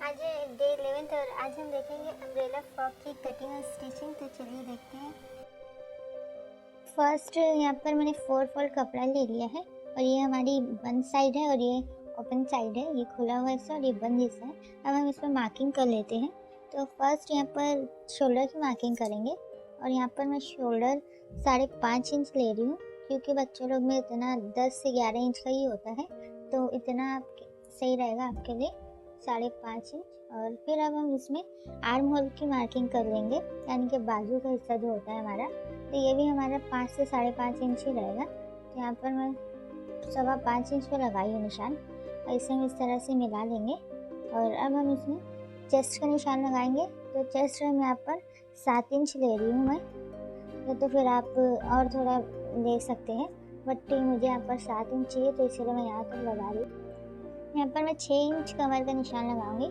आज day 11th और आज हम देखेंगे अम्ब्रेला फ्रॉक की कटिंग और स्टिचिंग। तो चलिए देखते हैं। फर्स्ट यहाँ पर मैंने 4 फोल्ड कपड़ा ले लिया है और ये हमारी बंद साइड है और ये ओपन साइड है, ये खुला हुआ हिस्सा और ये बंद हिस्सा है। अब हम इसमें मार्किंग कर लेते हैं। तो फर्स्ट यहाँ पर शोल्डर की मार्किंग करेंगे और यहाँ पर मैं शोल्डर 5.5 इंच ले रही हूँ, क्योंकि बच्चों लोग में इतना 10 से 11 इंच का ही होता है, तो इतना सही रहेगा आपके लिए 5.5 इंच। और फिर अब हम इसमें आर्म होल की मार्किंग कर लेंगे, यानी कि बाजू का हिस्सा जो होता है हमारा, तो ये भी हमारा 5 से 5.5 इंच ही रहेगा। तो यहाँ पर मैं 5.25 इंच पर लगाई हूँ निशान, और इसे हम इस तरह से मिला लेंगे। और अब हम इसमें चेस्ट का निशान लगाएंगे। तो चेस्ट हम यहाँ पर 7 इंच ले रही हूँ मैं, तो फिर आप और थोड़ा ले सकते हैं, बट मुझे यहाँ पर 7 इंच चाहिए, तो इसलिए मैं यहाँ तक लगा रही हूँ। यहाँ पर मैं 6 इंच कमर का निशान लगाऊंगी,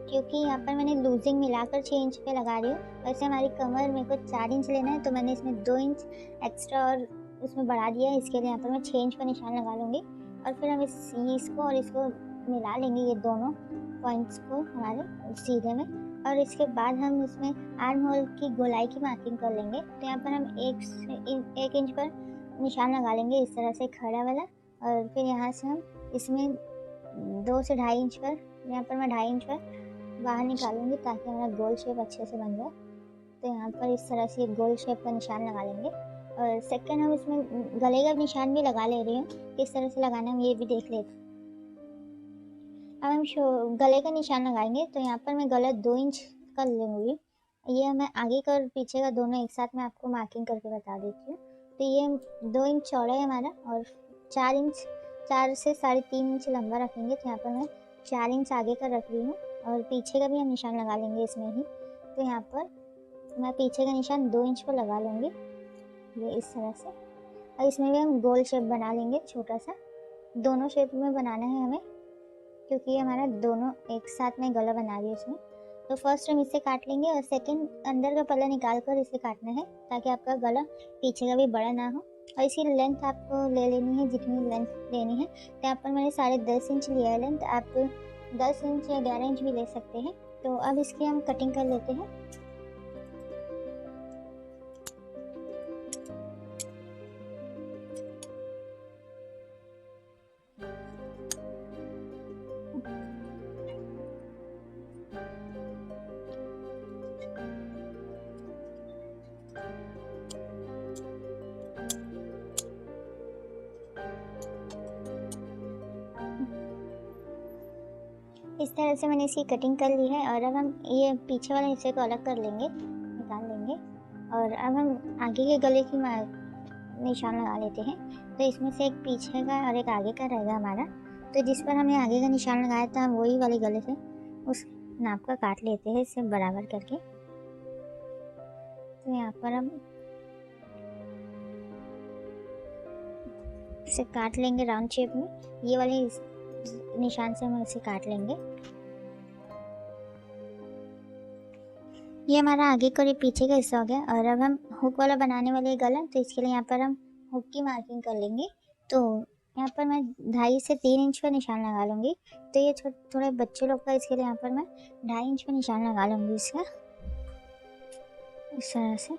क्योंकि यहाँ पर मैंने लूजिंग मिलाकर 6 इंच पे लगा रही हूँ। वैसे हमारी कमर मेरे को 4 इंच लेना है, तो मैंने इसमें 2 इंच एक्स्ट्रा और उसमें बढ़ा दिया है, इसके लिए यहाँ पर मैं 6 इंच का निशान लगा लूँगी। और फिर हम इसको और इसको मिला लेंगे, ये दोनों पॉइंट्स को हमारे सीधे में। और इसके बाद हम इसमें आर्म होल की गोलाई की मार्किंग कर लेंगे। तो यहाँ पर हम 1 इंच पर निशान लगा लेंगे, इस तरह से खड़ा वाला। और फिर यहाँ से हम इसमें 2 से 2.5 इंच पर, यहाँ पर मैं 2.5 इंच पर बाहर निकालूंगी, ताकि हमारा गोल शेप अच्छे से बन जाए। तो यहाँ पर इस तरह से गोल शेप का निशान लगा लेंगे। और सेकंड हम इसमें गले का निशान भी लगा ले रही हूँ, किस तरह से लगाना है हम ये भी देख लेते। अब हम गले का निशान लगाएंगे। तो यहाँ पर मैं गला 2 इंच का लूँगी। ये मैं आगे का और पीछे का दोनों एक साथ मैं आपको मार्किंग करके बता देती हूँ। तो ये 2 इंच चौड़ा है हमारा, और 4 से 3.5 इंच लंबा रखेंगे। तो यहाँ पर मैं 4 इंच आगे का रख रही हूँ, और पीछे का भी हम निशान लगा लेंगे इसमें ही। तो यहाँ पर मैं पीछे का निशान 2 इंच पर लगा लूँगी, ये इस तरह से। और इसमें भी हम गोल शेप बना लेंगे छोटा सा, दोनों शेप में बनाना है हमें, क्योंकि ये हमारा दोनों एक साथ में गला बना रही है इसमें। तो फर्स्ट हम इसे काट लेंगे, और सेकंड अंदर का पल्ला निकाल कर इसे काटना है, ताकि आपका गला पीछे का भी बड़ा ना हो। और इसकी लेंथ आपको ले लेनी है जितनी लेंथ लेनी है। तो यहाँ पर मैंने 10.5 इंच लिया है लेंथ, आप 10 इंच या 11 इंच भी ले सकते हैं। तो अब इसकी हम कटिंग कर लेते हैं। इस तरह से मैंने इसकी कटिंग कर ली है। और अब हम ये पीछे वाले हिस्से को अलग कर लेंगे, निकाल लेंगे। और अब हम आगे के गले की निशान लगा लेते हैं। तो इसमें से एक पीछे का और एक आगे का रहेगा हमारा। तो जिस पर हमने आगे का निशान लगाया था, हम वही वाले गले से उस नाप का काट लेते हैं, इसे बराबर करके। तो यहाँ पर हम इसे काट लेंगे राउंड शेप में, ये वाले निशान से हम इसे काट लेंगे। ये हमारा आगे का और ये पीछे का हिस्सा हो गया। और अब हम हुक वाला बनाने वाले गला, तो इसके लिए यहाँ पर हम हुक की मार्किंग कर लेंगे। तो यहाँ पर मैं 2.5 से 3 इंच का निशान लगा लूँगी। तो ये थोड़े बच्चे लोग का, इसके लिए यहाँ पर मैं 2.5 इंच का निशान लगा लूँगी इसका, इस तरह से।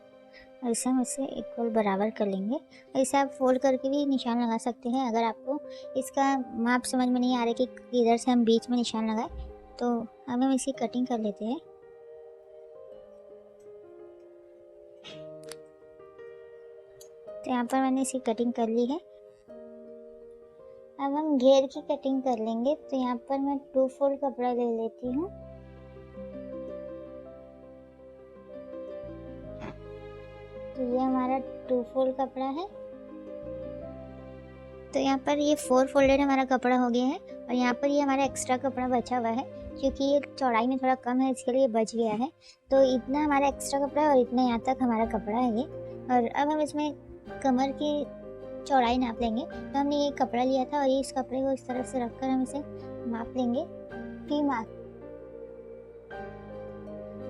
और इसे हम इससे इक्वल बराबर कर लेंगे। इसे आप फोल्ड करके भी निशान लगा सकते हैं, अगर आपको इसका माप समझ में नहीं आ रहा कि किधर से हम बीच में निशान लगाए। तो अब हम इसकी कटिंग कर लेते हैं। तो यहाँ पर मैंने इसकी कटिंग कर ली है। अब हम घेर की कटिंग कर लेंगे। तो यहाँ पर मैं 2 फोल्ड कपड़ा ले लेती हूँ। तो ये हमारा 2 फोल्ड कपड़ा है। तो यहाँ पर ये 4 फोल्डेड हमारा कपड़ा हो गया है। और यहाँ पर ये हमारा एक्स्ट्रा कपड़ा बचा हुआ है, क्योंकि ये चौड़ाई में थोड़ा कम है, इसके लिए बच गया है। तो इतना हमारा एक्स्ट्रा कपड़ा है, और इतना यहाँ तक हमारा कपड़ा है ये। और अब हम इसमें कमर की चौड़ाई नाप लेंगे। तो हमने ये कपड़ा लिया था, और ये इस कपड़े को इस तरह से रखकर हम इसे माप लेंगे। फिर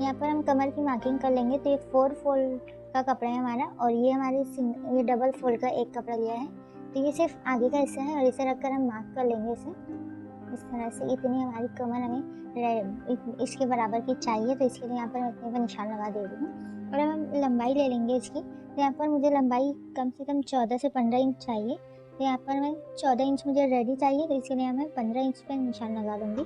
यहाँ पर हम कमर की मार्किंग कर लेंगे। तो ये 4 फोल्ड का कपड़ा है हमारा, और ये हमारे ये डबल फोल्ड का एक कपड़ा लिया है। तो ये सिर्फ आगे का हिस्सा है, और इसे रखकर हम मार्क कर लेंगे इसे। इस तरह से इतनी हमारी कमर हमें इसके बराबर की चाहिए, तो इसके लिए यहाँ पर मैं इतने पर निशान लगा दे रही हूँ। और अब हम लंबाई ले लेंगे इसकी, तो यहाँ पर मुझे लंबाई कम से कम 14 से 15 इंच चाहिए। तो यहाँ पर मैं 14 इंच मुझे रेडी चाहिए, तो इसके लिए मैं 15 इंच पर निशान लगा दूँगी।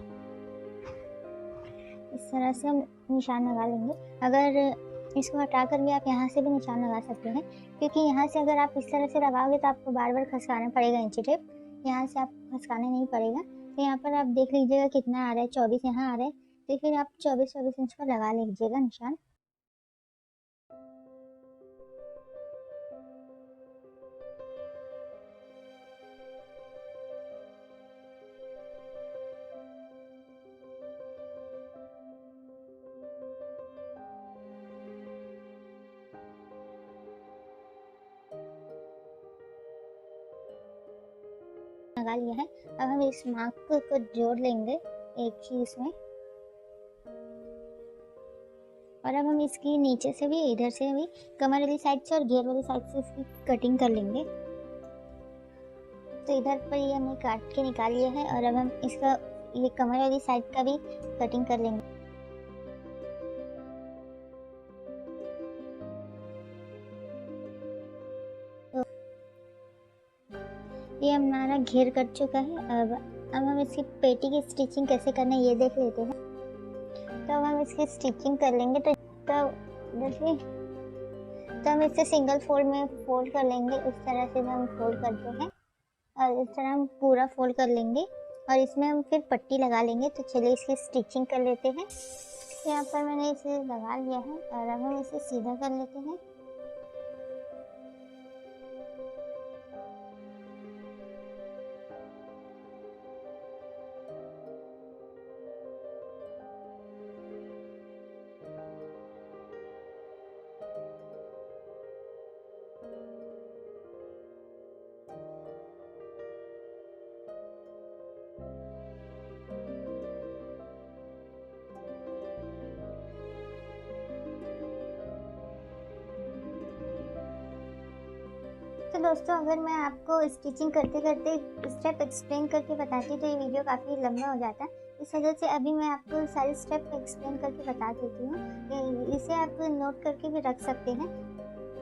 इस तरह से हम निशान लगा लेंगे। अगर इसको हटा कर भी आप यहाँ से भी निशान लगा सकते हैं, क्योंकि यहाँ से अगर आप इस तरह से लगाओगे तो आपको बार बार खसकाना पड़ेगा इंची टेप, यहाँ से आपको खसकाना नहीं पड़ेगा। तो यहाँ पर आप देख लीजिएगा कितना आ रहा है, 24 यहाँ आ रहा है, तो फिर आप 24 इंच पर लगा लीजिएगा निशान। लगा लिया है। अब हम इस मार्क को जोड़ लेंगे एक ही इसमें, और अब हम इसकी नीचे से भी, इधर से भी, कमर वाली साइड से और घेर वाली साइड से इसकी कटिंग कर लेंगे। तो इधर पर ये हमने काट के निकाल लिया है, और अब हम इसका ये कमर वाली साइड का भी कटिंग कर लेंगे। तो ये हमारा घेर कट चुका है। अब हम इसकी पेटी की स्टिचिंग कैसे करना है ये देख लेते हैं। तो अब हम इसकी स्टिचिंग कर लेंगे। तो देखिए, तो हम इसे सिंगल फोल्ड में फोल्ड कर लेंगे। इस तरह से हम फोल्ड करते हैं, और इस तरह हम पूरा फोल्ड कर लेंगे, और इसमें हम फिर पट्टी लगा लेंगे। तो चलिए इसकी स्टिचिंग कर लेते हैं। यहाँ पर मैंने इसे लगा लिया है, और अब हम इसे सीधा कर लेते हैं। तो दोस्तों, अगर मैं आपको स्टिचिंग करते करते स्टेप एक्सप्लेन करके बताती तो ये वीडियो काफ़ी लंबा हो जाता। इस वजह से अभी मैं आपको सारे स्टेप एक्सप्लेन करके बता देती हूँ। इसे आप नोट करके भी रख सकते हैं।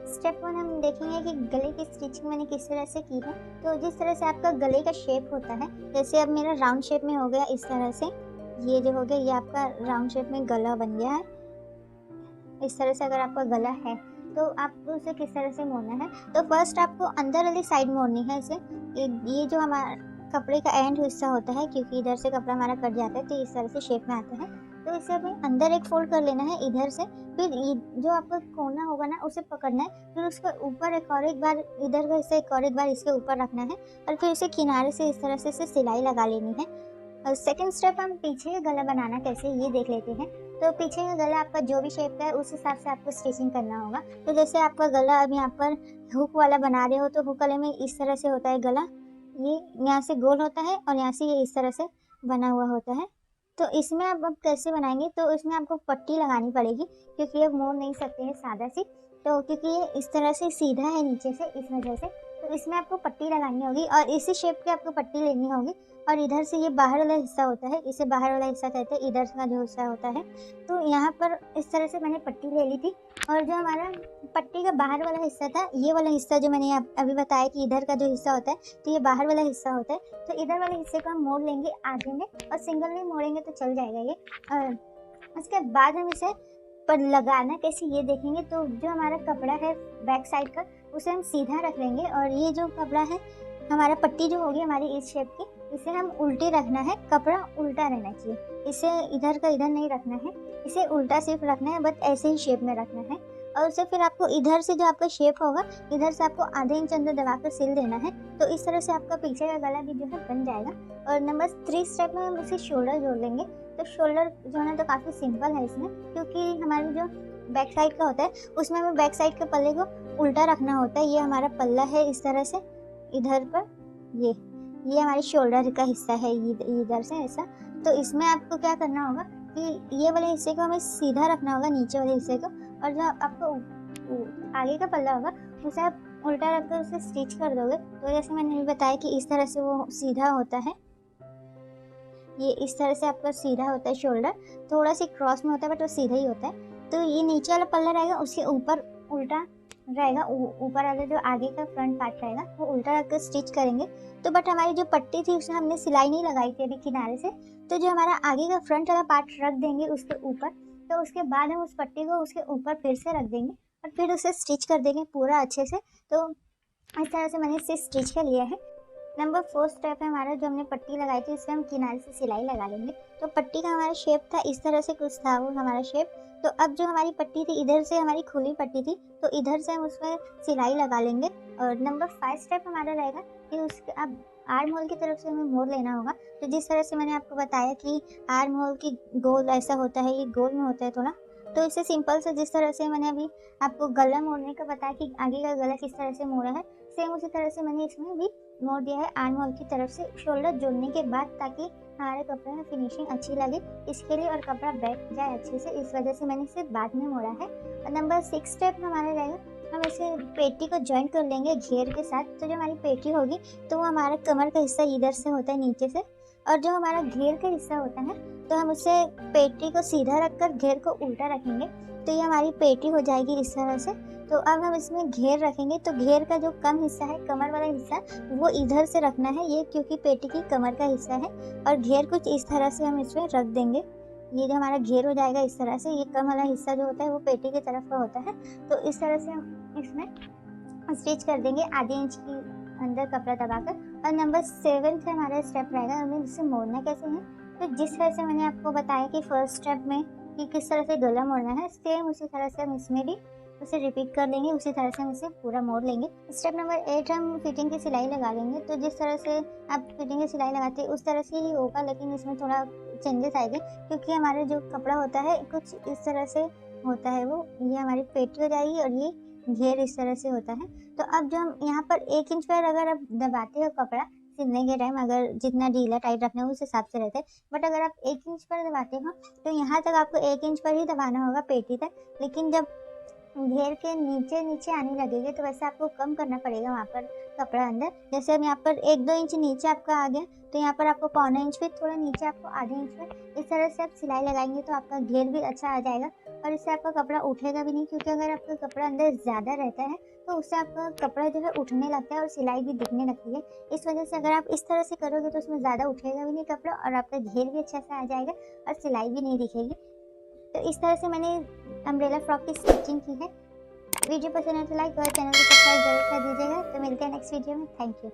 स्टेप 1 हम देखेंगे कि गले की स्टिचिंग मैंने किस तरह से की है। तो जिस तरह से आपका गले का शेप होता है, जैसे अब मेरा राउंड शेप में हो गया इस तरह से, ये जो हो गया ये आपका राउंड शेप में गला बन गया है। इस तरह से अगर आपका गला है तो आपको उसे किस तरह से मोड़ना है। तो फर्स्ट आपको अंदर वाली साइड मोड़नी है इसे। ये जो हमारा कपड़े का एंड हिस्सा होता है, क्योंकि इधर से कपड़ा हमारा कट जाता है तो इस तरह से शेप में आता है। तो इसे हमें अंदर एक फोल्ड कर लेना है इधर से। फिर जो आपका कोना होगा ना उसे पकड़ना है, फिर उसके ऊपर एक और एक बार इधर का हिस्सा एक और एक बार इसके ऊपर रखना है, और फिर उसे किनारे से इस तरह से सिलाई लगा लेनी है। और सेकंड स्टेप हम पीछे का गला बनाना कैसे ये देख लेते हैं। तो पीछे का गला आपका जो भी शेप का है उस हिसाब से आपको स्टिचिंग करना होगा। तो जैसे आपका गला अब यहाँ पर हुक वाला बना रहे हो, तो हुक वाले में इस तरह से होता है गला, ये यहाँ से गोल होता है और यहाँ से ये इस तरह से बना हुआ होता है। तो इसमें आप अब कैसे बनाएंगे, तो इसमें आपको पट्टी लगानी पड़ेगी, क्योंकि अब मोड़ नहीं सकते हैं सादा सी। तो क्योंकि ये इस तरह से सीधा है नीचे से, इस वजह से तो इसमें आपको पट्टी लगानी होगी, और इसी शेप की आपको पट्टी लेनी होगी। और इधर से ये बाहर वाला हिस्सा होता है, इसे बाहर वाला हिस्सा कहते हैं, इधर का जो हिस्सा होता है। तो यहाँ पर इस तरह से मैंने पट्टी ले ली थी, और जो हमारा पट्टी का बाहर वाला हिस्सा था, ये वाला हिस्सा जो मैंने अभी बताया कि इधर का जो हिस्सा होता है, तो ये बाहर वाला हिस्सा होता है। तो इधर वाले हिस्से को हम मोड़ लेंगे आगे में, और सिंगल में मोड़ेंगे तो चल जाएगा ये। और उसके बाद हम इसे पर लगाना कैसे ये देखेंगे। तो जो हमारा कपड़ा है बैक साइड का, उसे हम सीधा रख लेंगे, और ये जो कपड़ा है हमारा पट्टी जो होगी हमारी इस शेप की, इसे हम उल्टी रखना है। कपड़ा उल्टा रहना चाहिए, इसे इधर का इधर नहीं रखना है, इसे उल्टा सिर्फ रखना है, बस ऐसे ही शेप में रखना है। और उसे फिर आपको इधर से जो आपका शेप होगा, इधर से आपको आधे इंच अंदर दबाकर सिल देना है। तो इस तरह से आपका पीछे का गला भी जो है बन जाएगा। और नंबर 3 स्टेप में हम इसे शोल्डर जोड़ लेंगे। तो शोल्डर जोड़ना तो काफ़ी सिंपल है इसमें, क्योंकि हमारी जो बैक साइड का होता है उसमें हमें बैक साइड के पल्ले को उल्टा रखना होता है। ये हमारा पल्ला है इस तरह से इधर पर, ये हमारे शोल्डर का हिस्सा है इधर से ऐसा। तो इसमें आपको क्या करना होगा कि ये वाले हिस्से को हमें सीधा रखना होगा, नीचे वाले हिस्से को, और जो आपको आगे का पल्ला होगा उसे आप उल्टा रखकर उसे स्टिच कर दोगे। तो जैसे मैंने बताया कि इस तरह से वो सीधा होता है। ये इस तरह से आपका सीधा होता है शोल्डर, थोड़ा सी क्रॉस में होता है बट वो सीधा ही होता है। तो ये नीचे वाला पल्ला रहेगा, उसके ऊपर उल्टा रहेगा, ऊपर वाला जो आगे का फ्रंट पार्ट रहेगा वो उल्टा रख कर स्टिच करेंगे। तो बट हमारी जो पट्टी थी उसमें हमने सिलाई नहीं लगाई थी अभी किनारे से, तो जो हमारा आगे का फ्रंट वाला पार्ट रख देंगे उसके ऊपर, तो उसके बाद हम उस पट्टी को उसके ऊपर फिर से रख देंगे और फिर उसे स्टिच कर देंगे पूरा अच्छे से। तो इस तरह से मैंने इसे स्टिच कर लिया है। नंबर 4 स्टेप है हमारा, जो हमने पट्टी लगाई थी उसमें हम किनारे से सिलाई लगा लेंगे। तो पट्टी का हमारा शेप था इस तरह से, कुछ था वो हमारा शेप। तो अब जो हमारी पट्टी थी इधर से हमारी खुली पट्टी थी, तो इधर से हम उसमें सिलाई लगा लेंगे। और नंबर 5 स्टेप हमारा रहेगा कि उसके अब आर्म होल की तरफ से हमें मोड़ लेना होगा। तो जिस तरह से मैंने आपको बताया कि आर्म होल की गोल ऐसा होता है, ये गोल में होता है थोड़ा। तो इसे सिंपल से जिस तरह से मैंने अभी आपको गला मोड़ने का बताया कि आगे का गला किस तरह से मोड़ा है, सेम उसी तरह से मैंने इसमें भी मोड़ दिया है आर्म होल की तरफ से शोल्डर जोड़ने के बाद, ताकि हमारे कपड़े में फिनिशिंग अच्छी लगे इसके लिए और कपड़ा बैठ जाए अच्छे से, इस वजह से मैंने इसे बाद में मोड़ा है। और नंबर 6 स्टेप हमारा रहेगा, हम इसे पेटी को जॉइंट कर लेंगे घेर के साथ। तो जो हमारी पेटी होगी तो वो हमारा कमर का हिस्सा इधर से होता है नीचे से, और जो हमारा घेर का हिस्सा होता है तो हम उसे पेटी को सीधा रखकर घेर को उल्टा रखेंगे, तो ये हमारी पेटी हो जाएगी इस तरह से। तो अब हम इसमें घेर रखेंगे, तो घेर का जो कम हिस्सा है कमर वाला हिस्सा वो इधर से रखना है, ये क्योंकि पेटी की कमर का हिस्सा है। और घेर कुछ इस तरह से हम इसमें रख देंगे, ये जो हमारा घेर हो जाएगा इस तरह से। ये कम वाला हिस्सा जो होता है वो पेटी की तरफ का होता है, तो इस तरह से हम इसमें स्टिच कर देंगे आधे इंच की अंदर कपड़ा दबाकर। और नंबर 7 हमारा स्टेप रहेगा, हमें इसे मोड़ना कैसे है। तो जिस तरह से मैंने आपको बताया कि फर्स्ट स्टेप में कि किस तरह से गला मोड़ना है, सेम उसी तरह से हम इसमें भी उसे रिपीट कर लेंगे, उसी तरह से हम इसे पूरा मोड़ लेंगे। स्टेप नंबर 8 हम फिटिंग की सिलाई लगा लेंगे। तो जिस तरह से आप फिटिंग की सिलाई लगाते हैं उस तरह से ही होगा, लेकिन इसमें थोड़ा चेंजेस आएंगे, क्योंकि हमारा जो कपड़ा होता है कुछ इस तरह से होता है, वो ये हमारी पेटी हो जाएगी और ये घेर इस तरह से होता है। तो अब जो हम यहाँ पर 1 इंच पर अगर आप दबाते हो कपड़ा सिलने के टाइम, अगर जितना ढीला टाइट रखना है उस हिसाब से रहता है, बट अगर आप 1 इंच पर दबाते हो तो यहाँ तक आपको 1 इंच पर ही दबाना होगा पेटी तक। लेकिन जब घेर के नीचे नीचे आने लगेगा तो वैसे आपको कम करना पड़ेगा वहाँ पर कपड़ा अंदर। जैसे अब यहाँ पर 1-2 इंच नीचे आपका आ गया, तो यहाँ पर आपको पौना इंच, फिर थोड़ा नीचे आपको आधे इंच पर, इस तरह से आप सिलाई लगाएंगे तो आपका घेर भी अच्छा आ जाएगा और इससे आपका कपड़ा उठेगा भी नहीं। क्योंकि अगर आपका कपड़ा अंदर ज़्यादा रहता है तो उससे आपका कपड़ा जो है उठने लगता है और सिलाई भी दिखने लगती है। इस वजह से अगर आप इस तरह से करोगे तो उसमें ज़्यादा उठेगा भी नहीं कपड़ा और आपका घेर भी अच्छा से आ जाएगा और सिलाई भी नहीं दिखेगी। तो इस तरह से मैंने अम्ब्रेला फ्रॉक की स्टिचिंग की है। वीडियो पसंद है तो लाइक और चैनल को सब्सक्राइब जरूर कर दीजिएगा। तो मिलते हैं नेक्स्ट वीडियो में। Thank you.